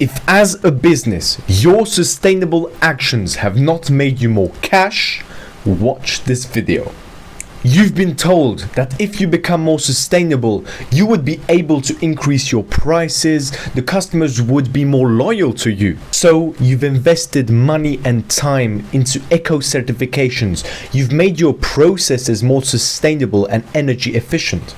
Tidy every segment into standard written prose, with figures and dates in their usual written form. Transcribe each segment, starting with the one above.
If as a business, your sustainable actions have not made you more cash, watch this video. You've been told that if you become more sustainable, you would be able to increase your prices, the customers would be more loyal to you. So you've invested money and time into eco certifications. You've made your processes more sustainable and energy efficient.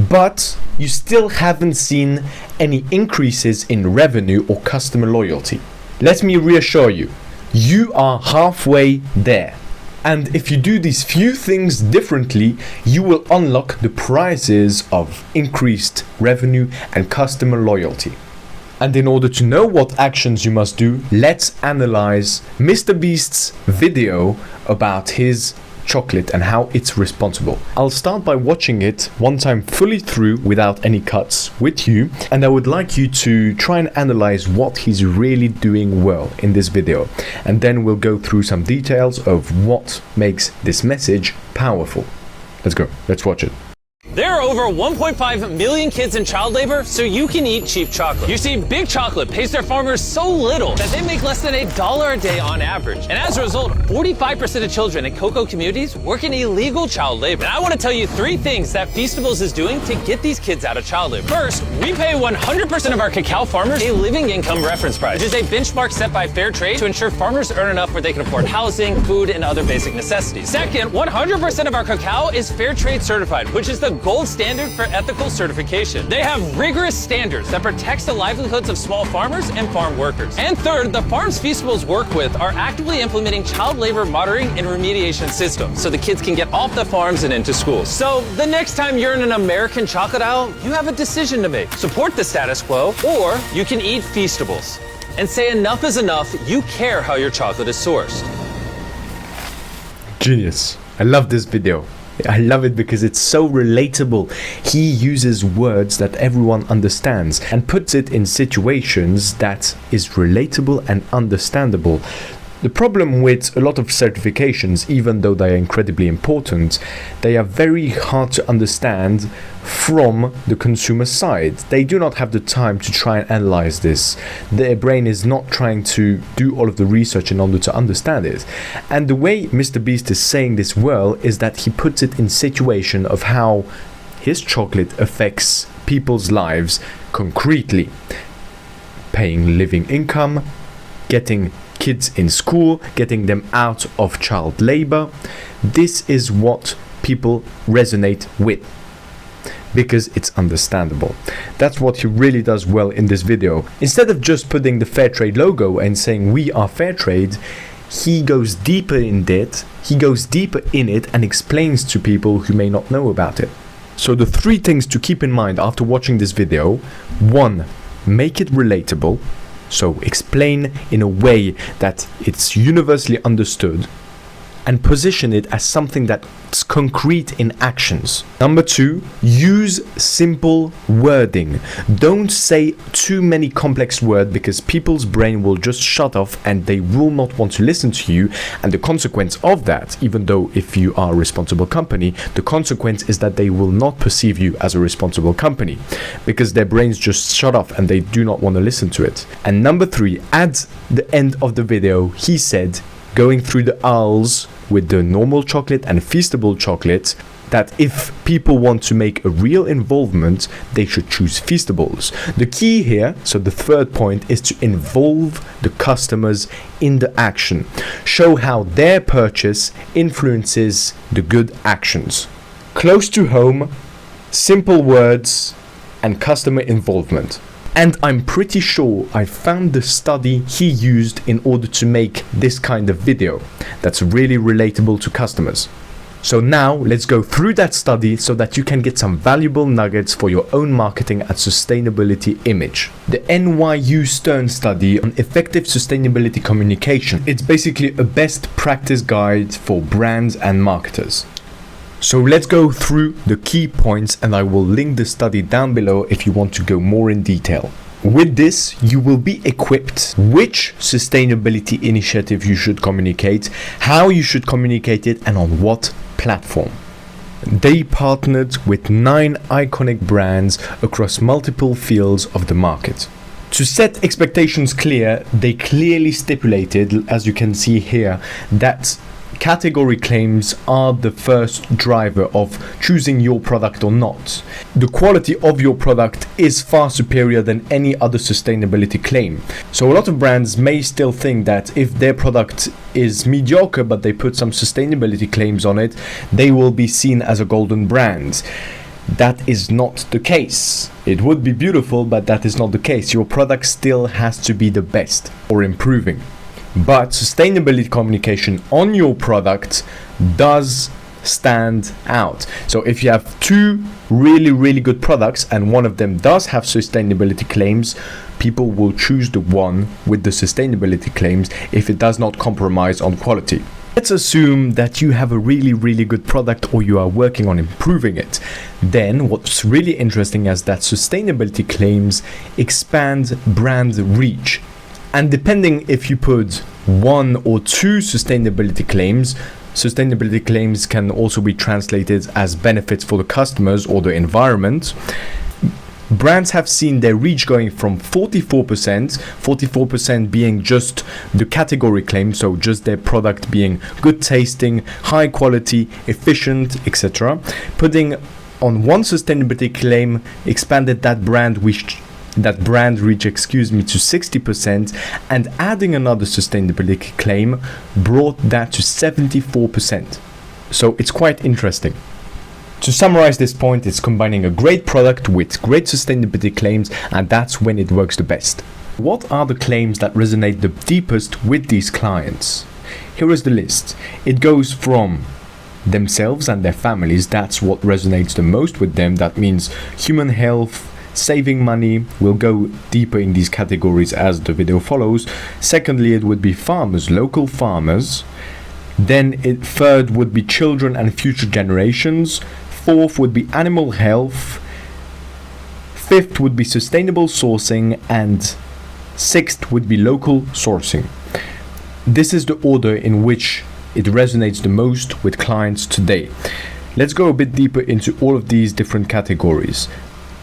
But you still haven't seen any increases in revenue or customer loyalty. Let me reassure you, you are halfway there. And if you do these few things differently, you will unlock the prizes of increased revenue and customer loyalty. And in order to know what actions you must do, let's analyze MrBeast's video about his chocolate and how it's responsible. I'll start by watching it one time fully through without any cuts with you, and I would like you to try and analyze what he's really doing well in this video, and then we'll go through some details of what makes this message powerful. Let's go, let's watch it. There are over 1.5 million kids in child labor, so you can eat cheap chocolate. You see, Big Chocolate pays their farmers so little that they make less than $1 a day on average. And as a result, 45% of children in cocoa communities work in illegal child labor. And I want to tell you 3 things that Feastables is doing to get these kids out of child labor. First, we pay 100% of our cacao farmers a living income reference price, which is a benchmark set by Fair Trade to ensure farmers earn enough where they can afford housing, food, and other basic necessities. Second, 100% of our cacao is Fair Trade certified, which is the gold standard for ethical certification. They have rigorous standards that protects the livelihoods of small farmers and farm workers. And third, the farms Feastables work with are actively implementing child labor monitoring and remediation systems so the kids can get off the farms and into schools. So the next time you're in an American chocolate aisle, you have a decision to make. Support the status quo, or you can eat Feastables and say enough is enough. You care how your chocolate is sourced. Genius. I love this video. I love it because it's so relatable. He uses words that everyone understands and puts it in situations that is relatable and understandable. The problem with a lot of certifications, even though they are incredibly important, they are very hard to understand from the consumer side. They do not have the time to try and analyze this. Their brain is not trying to do all of the research in order to understand it. And the way MrBeast is saying this well is that he puts it in situation of how his chocolate affects people's lives concretely. Paying living income, getting kids in school, getting them out of child labor. This is what people resonate with because it's understandable. That's what he really does well in this video. Instead of just putting the Fair Trade logo and saying we are Fair Trade, he goes deeper in it. He goes deeper in it and explains to people who may not know about it. So the 3 things to keep in mind after watching this video: 1, make it relatable. So explain in a way that it's universally understood and position it as something that's concrete in actions. Number 2, use simple wording. Don't say too many complex words because people's brain will just shut off and they will not want to listen to you. And the consequence of that, even though if you are a responsible company, the consequence is that they will not perceive you as a responsible company because their brains just shut off and they do not want to listen to it. And number 3, at the end of the video, he said, going through the aisles with the normal chocolate and Feastable chocolate, that if people want to make a real involvement, they should choose Feastables. The key here, so the 3rd point, is to involve the customers in the action. Show how their purchase influences the good actions. Close to home, simple words, and customer involvement. And I'm pretty sure I found the study he used in order to make this kind of video that's really relatable to customers. So now let's go through that study so that you can get some valuable nuggets for your own marketing and sustainability image. The NYU Stern study on effective sustainability communication. It's basically a best practice guide for brands and marketers. So let's go through the key points and I will link the study down below if you want to go more in detail. With this, you will be equipped which sustainability initiative you should communicate, how you should communicate it, and on what platform. They partnered with 9 iconic brands across multiple fields of the market. To set expectations clear, they clearly stipulated, as you can see here, that category claims are the first driver of choosing your product or not. The quality of your product is far superior than any other sustainability claim. So a lot of brands may still think that if their product is mediocre but they put some sustainability claims on it, they will be seen as a golden brand. That is not the case. It would be beautiful, but that is not the case. Your product still has to be the best or improving. But sustainability communication on your product does stand out. So if you have two really good products and one of them does have sustainability claims, people will choose the one with the sustainability claims if it does not compromise on quality. Let's assume that you have a really good product or you are working on improving it. Then what's really interesting is that sustainability claims expand brand reach. And depending if you put one or two sustainability claims can also be translated as benefits for the customers or the environment. Brands have seen their reach going from 44% being just the category claim, so just their product being good tasting, high quality, efficient, etc. Putting on one sustainability claim expanded that brand reach, to 60%, and adding another sustainability claim brought that to 74%. So it's quite interesting. To summarize this point, it's combining a great product with great sustainability claims, and that's when it works the best. What are the claims that resonate the deepest with these clients? Here is the list. It goes from themselves and their families. That's what resonates the most with them. That means human health, saving money. We'll go deeper in these categories as the video follows. Secondly, it would be farmers, local farmers. Then third would be children and future generations. Fourth would be animal health. Fifth would be sustainable sourcing, and sixth would be local sourcing. This is the order in which it resonates the most with clients today. Let's go a bit deeper into all of these different categories.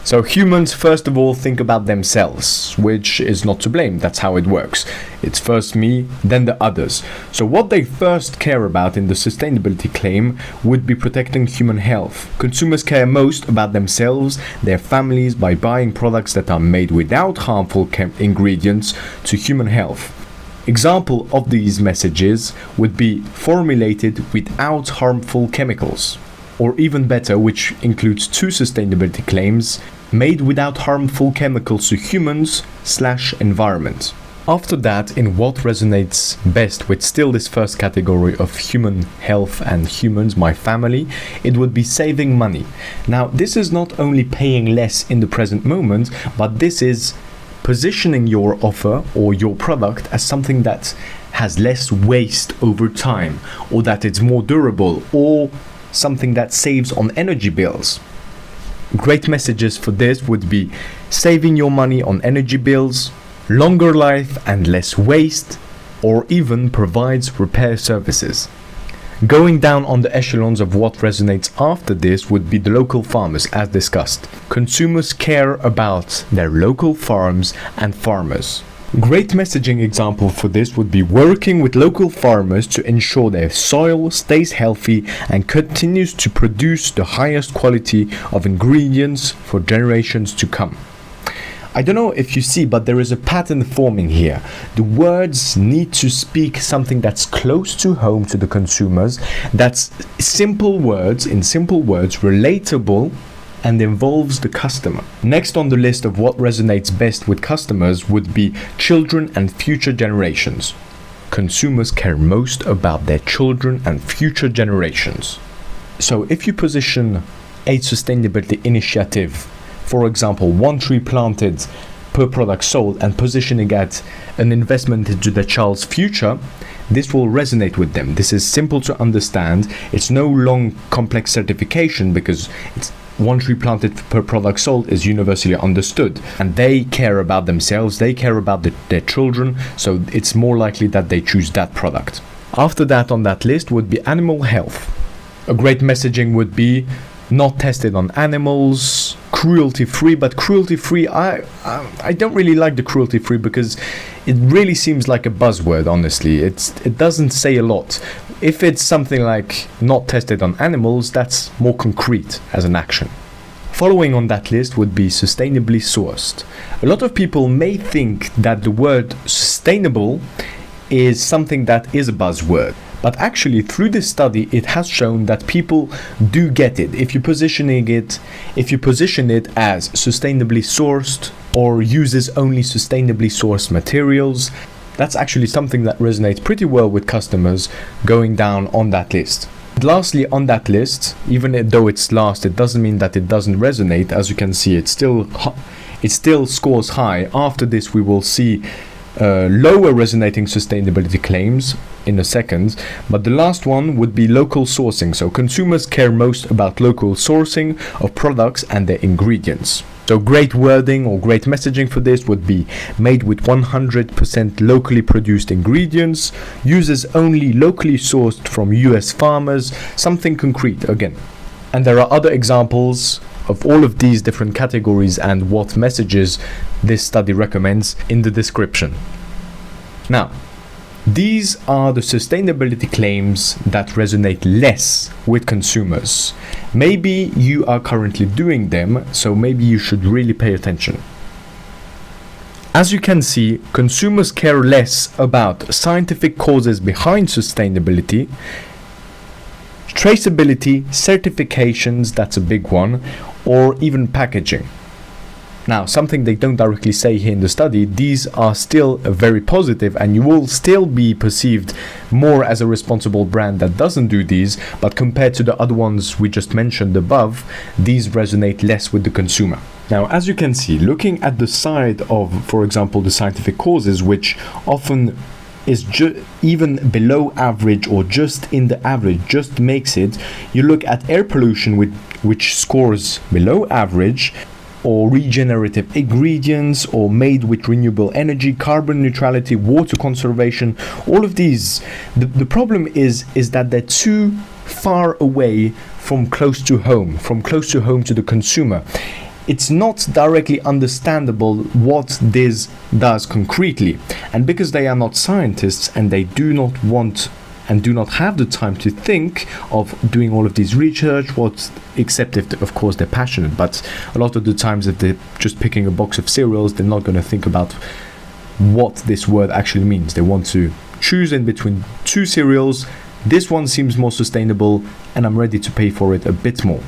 So humans, first of all, think about themselves, which is not to blame. That's how it works. It's first me, then the others. So what they first care about in the sustainability claim would be protecting human health. Consumers care most about themselves, their families, by buying products that are made without harmful ingredients to human health. Example of these messages would be formulated without harmful chemicals. Or even better, which includes two sustainability claims, made without harmful chemicals to humans/environment. After that, in what resonates best with still this first category of human health and humans, my family, it would be saving money. Now, this is not only paying less in the present moment, but this is positioning your offer or your product as something that has less waste over time, or that it's more durable, or something that saves on energy bills. Great messages for this would be saving your money on energy bills, longer life and less waste, or even provides repair services. Going down on the echelons of what resonates after this would be the local farmers, as discussed. Consumers care about their local farms and farmers. Great messaging example for this would be working with local farmers to ensure their soil stays healthy and continues to produce the highest quality of ingredients for generations to come. I don't know if you see, but there is a pattern forming here. The words need to speak something that's close to home to the consumers, that's simple words, relatable, and involves the customer. Next on the list of what resonates best with customers would be children and future generations. Consumers care most about their children and future generations. So if you position a sustainability initiative, for example, 1 tree planted per product sold, and positioning at an investment into the child's future, this will resonate with them. This is simple to understand. It's no long complex certification because it's 1 tree planted per product sold is universally understood, and they care about themselves, they care about their children, so it's more likely that they choose that product. After that on that list would be animal health. A great messaging would be not tested on animals, cruelty-free. But cruelty-free, I don't really like the cruelty-free because it really seems like a buzzword, honestly. It doesn't say a lot. If it's something like not tested on animals, that's more concrete as an action. Following on that list would be sustainably sourced. A lot of people may think that the word sustainable is something that is a buzzword. But actually, through this study, it has shown that people do get it. If you position it as sustainably sourced or uses only sustainably sourced materials, that's actually something that resonates pretty well with customers going down on that list. Lastly, on that list, even though it's last, it doesn't mean that it doesn't resonate. As you can see, it still scores high. After this, we will see lower resonating sustainability claims in a second, but the last one would be local sourcing. So consumers care most about local sourcing of products and their ingredients. So great wording or great messaging for this would be made with 100% locally produced ingredients, uses only locally sourced from US farmers, something concrete again. And there are other examples of all of these different categories and what messages this study recommends in the description. Now, these are the sustainability claims that resonate less with consumers. Maybe you are currently doing them, so maybe you should really pay attention. As you can see, consumers care less about scientific causes behind sustainability, traceability, certifications, that's a big one, or even packaging. Now, something they don't directly say here in the study, these are still very positive and you will still be perceived more as a responsible brand that doesn't do these, but compared to the other ones we just mentioned above, these resonate less with the consumer. Now, as you can see, looking at the side of, for example, the scientific causes, which often is even below average or just in the average, just makes it, you look at air pollution which scores below average, or regenerative ingredients, or made with renewable energy, carbon neutrality, water conservation, all of these. The problem is that they're too far away from close to home to the consumer. It's not directly understandable what this does concretely. And because they are not scientists and they do not want and do not have the time to think of doing all of these research, except if, of course, they're passionate. But a lot of the times, if they're just picking a box of cereals, they're not going to think about what this word actually means. They want to choose in between two cereals. This one seems more sustainable, and I'm ready to pay for it a bit more.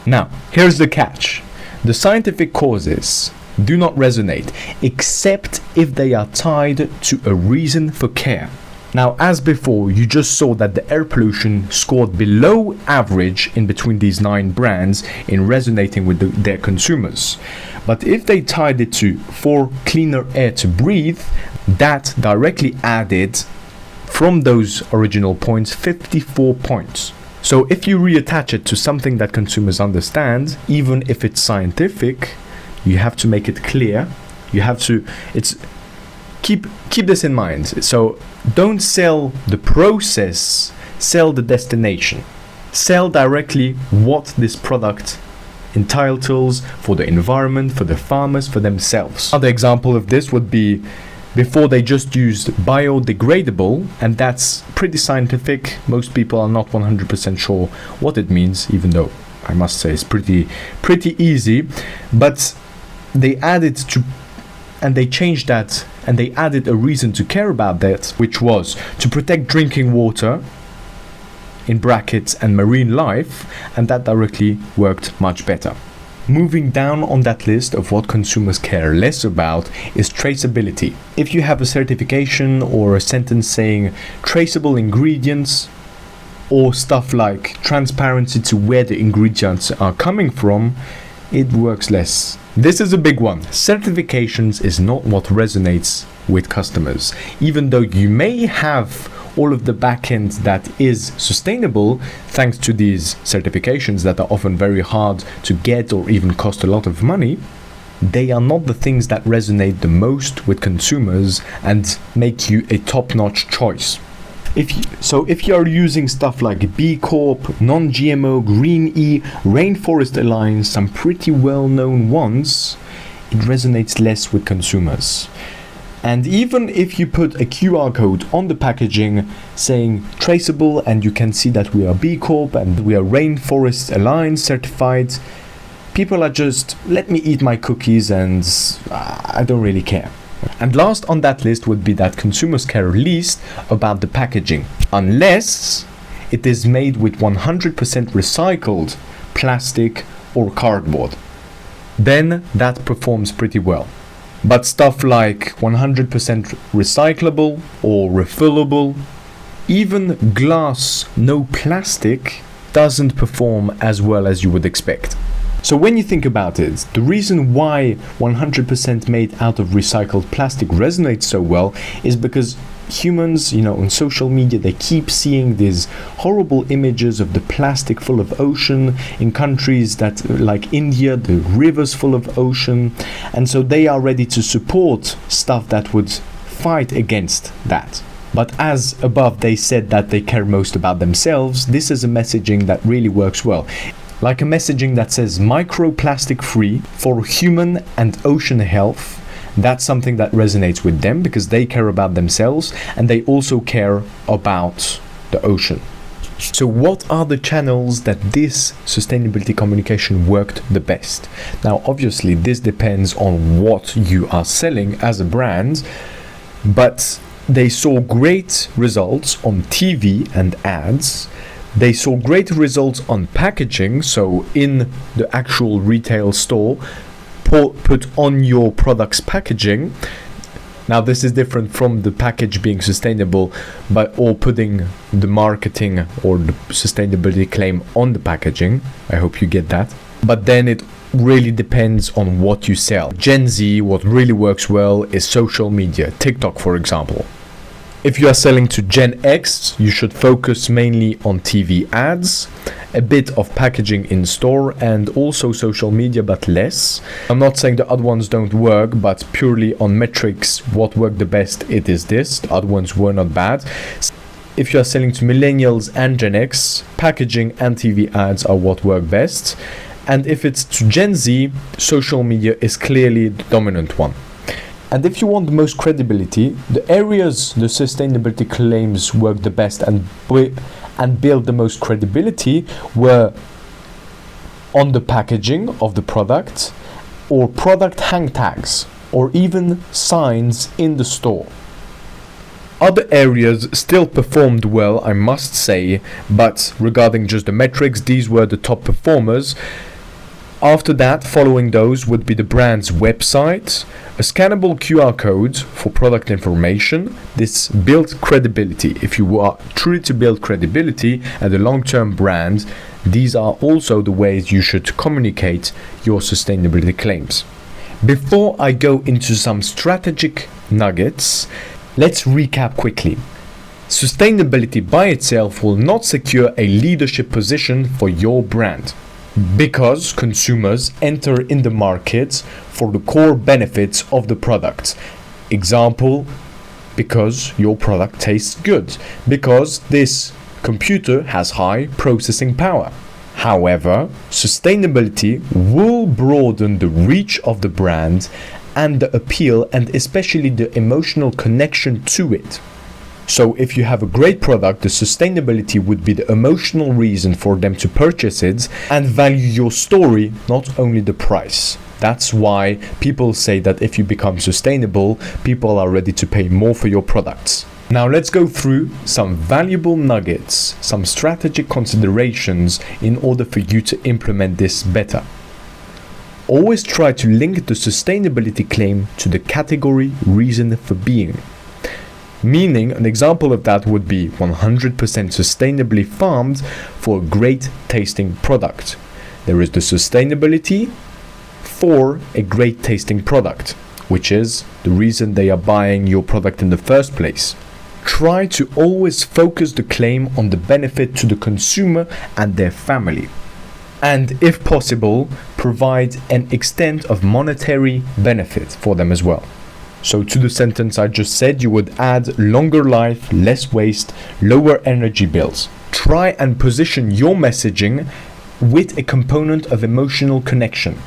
Now, here's the catch. The scientific causes do not resonate, except if they are tied to a reason for care. Now, as before, you just saw that the air pollution scored below average in between these 9 brands in resonating with their consumers. But if they tied it to for cleaner air to breathe, that directly added from those original points 54 points. So if you reattach it to something that consumers understand, even if it's scientific, you have to make it clear. You have to, keep this in mind. So don't sell the process, sell the destination. Sell directly what this product entitles for the environment, for the farmers, for themselves. Another example of this would be before they just used biodegradable, and that's pretty scientific. Most people are not 100% sure what it means, even though I must say it's pretty easy. But they added to, and they changed that, and they added a reason to care about that, which was to protect drinking water, in brackets, and marine life, and that directly worked much better. Moving down on that list of what consumers care less about is traceability. If you have a certification or a sentence saying traceable ingredients, or stuff like transparency to where the ingredients are coming from, it works less. This is a big one. Certifications is not what resonates with customers. Even though you may have all of the backend that is sustainable thanks to these certifications that are often very hard to get or even cost a lot of money, they are not the things that resonate the most with consumers and make you a top-notch choice. If you are using stuff like B Corp, non-GMO, Green E, Rainforest Alliance, some pretty well-known ones, it resonates less with consumers. And even if you put a QR code on the packaging saying traceable, and you can see that we are B Corp and we are Rainforest Alliance certified, people are just, let me eat my cookies and I don't really care. And last on that list would be that consumers care least about the packaging, unless it is made with 100% recycled plastic or cardboard. Then that performs pretty well. But stuff like 100% recyclable or refillable, even glass, no plastic, doesn't perform as well as you would expect. So when you think about it, the reason why 100% made out of recycled plastic resonates so well is because humans, on social media, they keep seeing these horrible images of the plastic full of ocean in countries that, like India, the rivers full of ocean, and so they are ready to support stuff that would fight against that. But as above, they said that they care most about themselves. This is a messaging that really works well. Like a messaging that says microplastic free for human and ocean health. That's something that resonates with them because they care about themselves and they also care about the ocean. So what are the channels that this sustainability communication worked the best? Now, obviously, this depends on what you are selling as a brand, but they saw great results on TV and ads. They saw great results on packaging, so in the actual retail store, put on your product's packaging. Now this is different from the package being sustainable, or putting the marketing or the sustainability claim on the packaging. I hope you get that. But then it really depends on what you sell. Gen Z, what really works well is social media, TikTok for example. If you are selling to Gen X, you should focus mainly on TV ads, a bit of packaging in store, and also social media, but less. I'm not saying the other ones don't work, but purely on metrics, what worked the best, it is this. The other ones were not bad. If you are selling to millennials and Gen X, packaging and TV ads are what work best. And if it's to Gen Z, social media is clearly the dominant one. And if you want the most credibility, the areas the sustainability claims work the best and build the most credibility were on the packaging of the product, or product hang tags, or even signs in the store. Other areas still performed well, I must say, but regarding just the metrics, these were the top performers. After that, following those would be the brand's website, a scannable QR code for product information. This builds credibility. If you are truly to build credibility as a long-term brand, these are also the ways you should communicate your sustainability claims. Before I go into some strategic nuggets, let's recap quickly. Sustainability by itself will not secure a leadership position for your brand, because consumers enter in the market for the core benefits of the product. Example, because your product tastes good, because this computer has high processing power. However, sustainability will broaden the reach of the brand and the appeal, and especially the emotional connection to it. So if you have a great product, the sustainability would be the emotional reason for them to purchase it and value your story, not only the price. That's why people say that if you become sustainable, people are ready to pay more for your products. Now let's go through some valuable nuggets, some strategic considerations in order for you to implement this better. Always try to link the sustainability claim to the category reason for being. Meaning, an example of that would be 100% sustainably farmed for a great tasting product. There is the sustainability for a great tasting product, which is the reason they are buying your product in the first place. Try to always focus the claim on the benefit to the consumer and their family. And if possible, provide an extent of monetary benefit for them as well. So to the sentence I just said, you would add longer life, less waste, lower energy bills. Try and position your messaging with a component of emotional connection,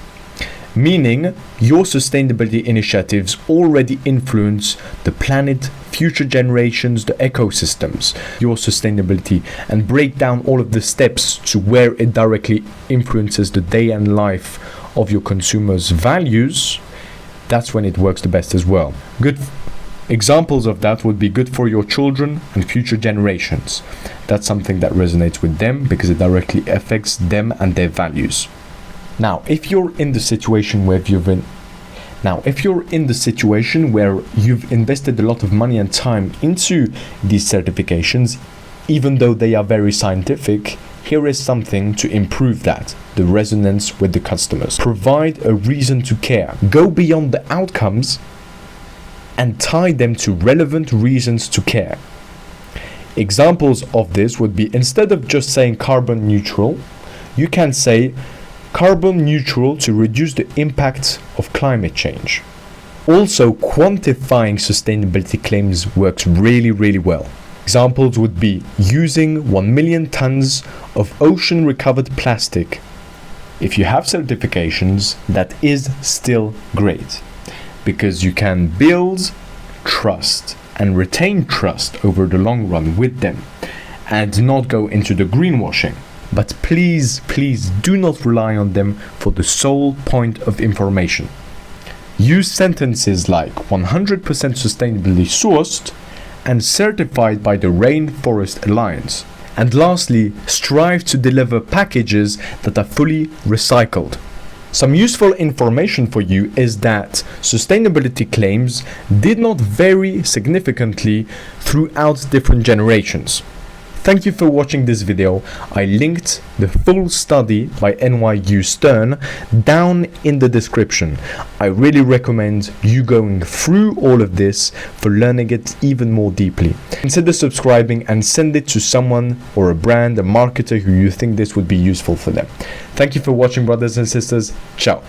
meaning your sustainability initiatives already influence the planet, future generations, the ecosystems, your sustainability, and break down all of the steps to where it directly influences the day and life of your consumers' values. That's when it works the best as well. Good examples of that would be good for your children and future generations. That's something that resonates with them because it directly affects them and their values. Now, if you're in the situation where you've invested a lot of money and time into these certifications, even though they are very scientific, here is something to improve that: the resonance with the customers. Provide a reason to care. Go beyond the outcomes and tie them to relevant reasons to care. Examples of this would be, instead of just saying carbon neutral, you can say carbon neutral to reduce the impact of climate change. Also, quantifying sustainability claims works really well. Examples would be using 1 million tons of ocean recovered plastic. If you have certifications, that is still great, because you can build trust and retain trust over the long run with them and not go into the greenwashing. But please do not rely on them for the sole point of information. Use sentences like 100% sustainably sourced and certified by the Rainforest Alliance. And lastly, strive to deliver packages that are fully recycled. Some useful information for you is that sustainability claims did not vary significantly throughout different generations. Thank you for watching this video. I linked the full study by NYU Stern down in the description. I really recommend you going through all of this for learning it even more deeply. Consider subscribing and send it to someone or a brand, a marketer who you think this would be useful for them. Thank you for watching, brothers and sisters. Ciao.